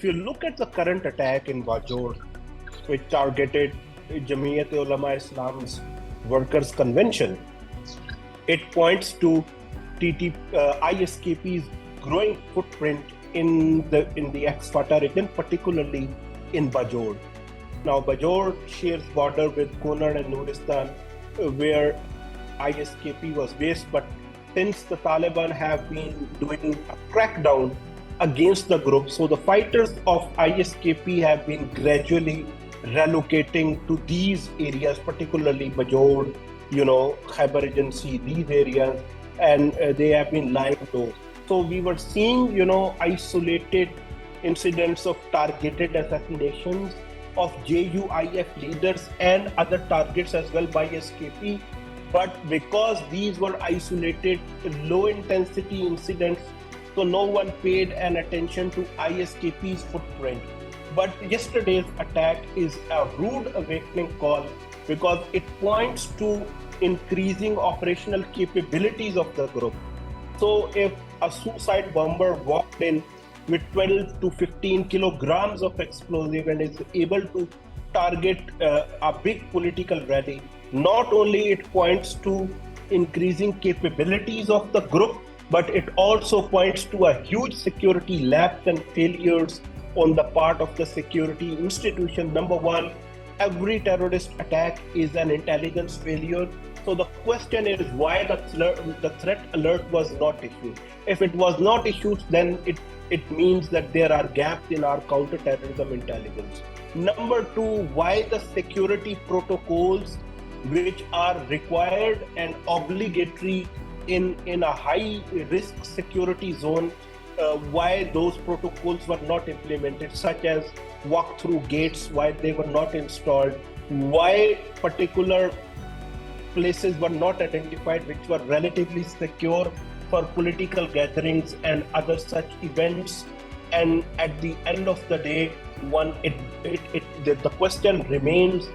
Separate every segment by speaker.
Speaker 1: if you look at the current attack in Bajaur, which targeted Jamiat Ulema-e-Islam's workers' convention, it points to ISKP's growing footprint in the ex-Fatah region, particularly in Bajaur. Now, Bajaur shares border with Kunar and Nuristan, where ISKP was based, but since the Taliban have been doing a crackdown against the group, so the fighters of ISKP have been gradually relocating to these areas, particularly Bajaur, Khyber Agency, these areas, and they have been lying low. So we were seeing, isolated incidents of targeted assassinations of JUI-F leaders and other targets as well by ISKP. But because these were isolated, low-intensity incidents, so no one paid an attention to ISKP's footprint. But yesterday's attack is a rude awakening call because it points to increasing operational capabilities of the group. So if a suicide bomber walked in with 12 to 15 kilograms of explosive and is able to target a big political rally, not only it points to increasing capabilities of the group, but it also points to a huge security lapse and failures on the part of the security institution. Number one, every terrorist attack is an intelligence failure. So the question is why the threat alert was not issued. If it was not issued, then it means that there are gaps in our counter-terrorism intelligence. Number two, why the security protocols which are required and obligatory in a high risk security zone, why those protocols were not implemented, such as walk-through gates, why they were not installed, why particular places were not identified which were relatively secure for political gatherings and other such events. And at the end of the day, the question remains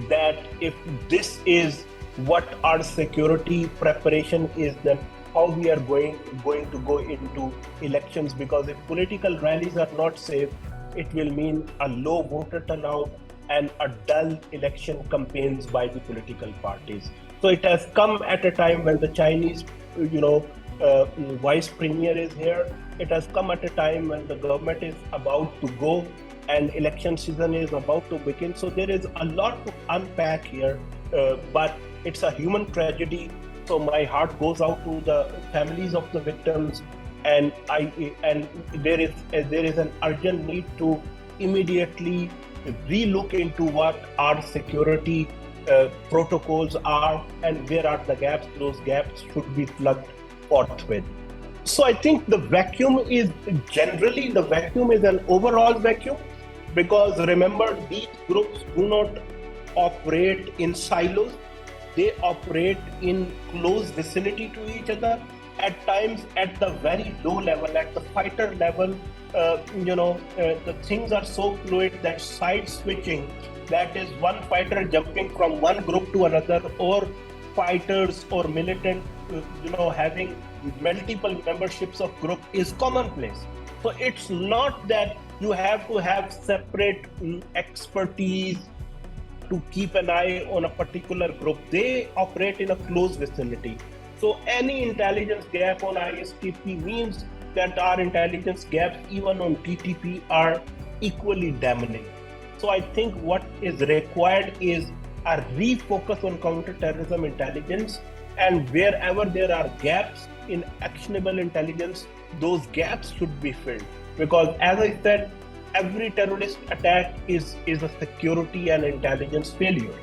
Speaker 1: that if this is what our security preparation is, then how we are going to go into elections, because if political rallies are not safe, it will mean a low voter turnout and a dull election campaigns by the political parties. So it has come at a time when the Chinese, vice premier is here. It has come at a time when the government is about to go and election season is about to begin. So there is a lot to unpack here, but it's a human tragedy. So my heart goes out to the families of the victims, and there is an urgent need to immediately relook into what our security protocols are and where are the gaps. Those gaps should be plugged forthwith. So I think the vacuum is an overall vacuum, because remember, these groups do not operate in silos. They operate in close vicinity to each other, at times at the very low level, at the fighter level. The things are so fluid that side switching, that is one fighter jumping from one group to another, or fighters or militant, having multiple memberships of group is commonplace. So it's not that you have to have separate expertise to keep an eye on a particular group. They operate in a close vicinity. So any intelligence gap on ISKP means that our intelligence gaps, even on TTP, are equally damning. So I think what is required is a refocus on counter-terrorism intelligence, and wherever there are gaps in actionable intelligence, those gaps should be filled. Because as I said, every terrorist attack is a security and intelligence failure.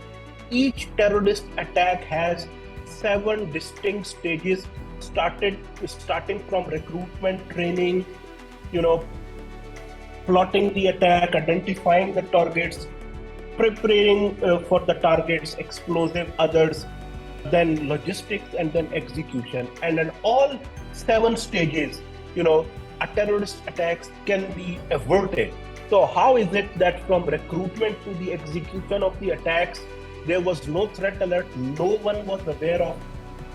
Speaker 1: Each terrorist attack has 7 distinct stages, starting from recruitment, training, plotting the attack, identifying the targets, preparing for the targets, explosive others, then logistics, and then execution. And in all 7 stages, a terrorist attacks can be averted. So how is it that from recruitment to the execution of the attacks, there was no threat alert, no one was aware of,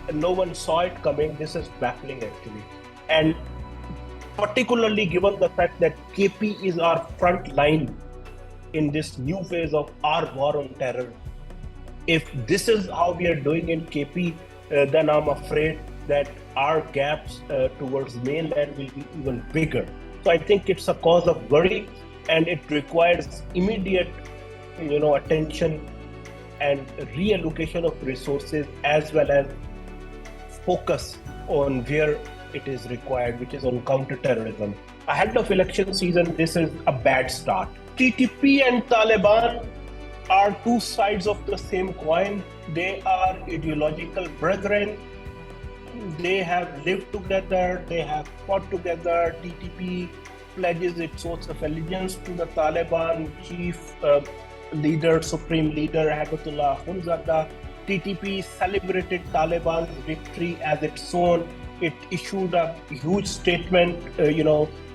Speaker 1: and no one saw it coming? This is baffling actually. And particularly given the fact that KP is our front line in this new phase of our war on terror. If this is how we are doing in KP, then I'm afraid that our gaps towards mainland will be even bigger. So I think it's a cause of worry, and it requires immediate, attention and reallocation of resources, as well as focus on where it is required, which is on counter-terrorism. Ahead of election season, this is a bad start. TTP and Taliban are two sides of the same coin. They are ideological brethren. They have lived together, they have fought together. TTP pledges its oath of allegiance to the Taliban chief leader, supreme leader, Habatullah Akhundzada. TTP celebrated Taliban's victory as its own. It issued a huge statement,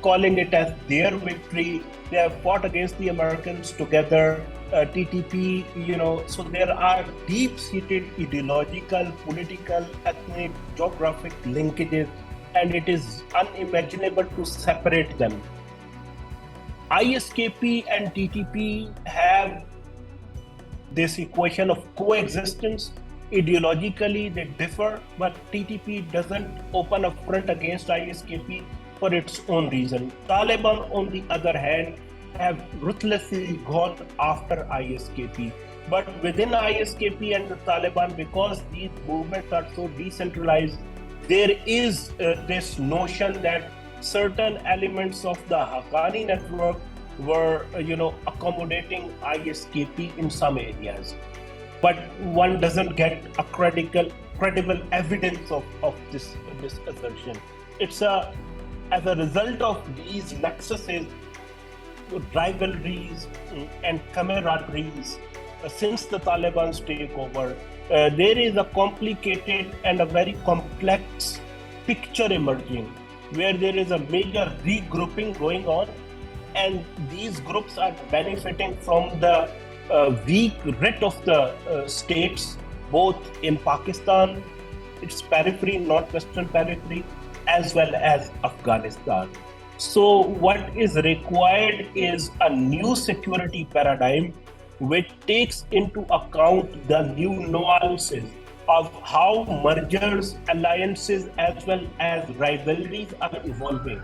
Speaker 1: calling it as their victory. They have fought against the Americans together. TTP, so there are deep-seated ideological, political, ethnic, geographic linkages, and it is unimaginable to separate them. ISKP and TTP have this equation of coexistence. Ideologically, they differ, but TTP doesn't open a front against ISKP for its own reason. Taliban, on the other hand, have ruthlessly gone after ISKP. But within ISKP and the Taliban, because these movements are so decentralized, there is this notion that certain elements of the Haqqani network were, accommodating ISKP in some areas. But one doesn't get a credible evidence of this assertion. It's as a result of these nexuses, rivalries and camaraderies since the Taliban's takeover, there is a complicated and a very complex picture emerging, where there is a major regrouping going on, and these groups are benefiting from the weak writ of the states, both in Pakistan, its periphery, northwestern periphery, as well as Afghanistan. So what is required is a new security paradigm which takes into account the new nuances of how mergers, alliances, as well as rivalries are evolving.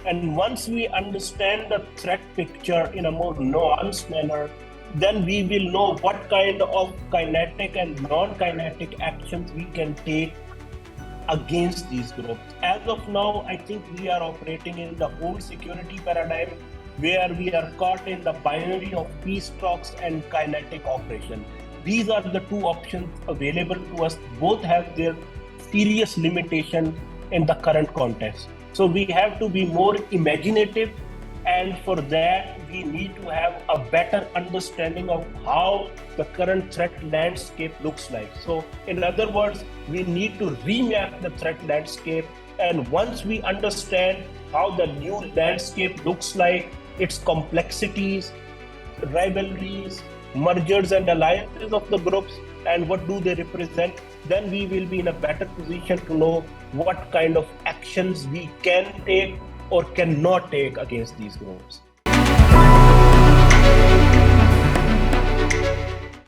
Speaker 1: And once we understand the threat picture in a more nuanced manner, then we will know what kind of kinetic and non-kinetic actions we can take against these groups. As of now, I think we are operating in the old security paradigm, where we are caught in the binary of peace talks and kinetic operation. These are the two options available to us. Both have their serious limitation in the current context. So we have to be more imaginative, and for that we need to have a better understanding of how the current threat landscape looks like. So in other words, we need to remap the threat landscape, and once we understand how the new landscape looks like, its complexities, rivalries, mergers and alliances of the groups, and what do they represent, then we will be in a better position to know what kind of actions we can take or cannot take against these groups.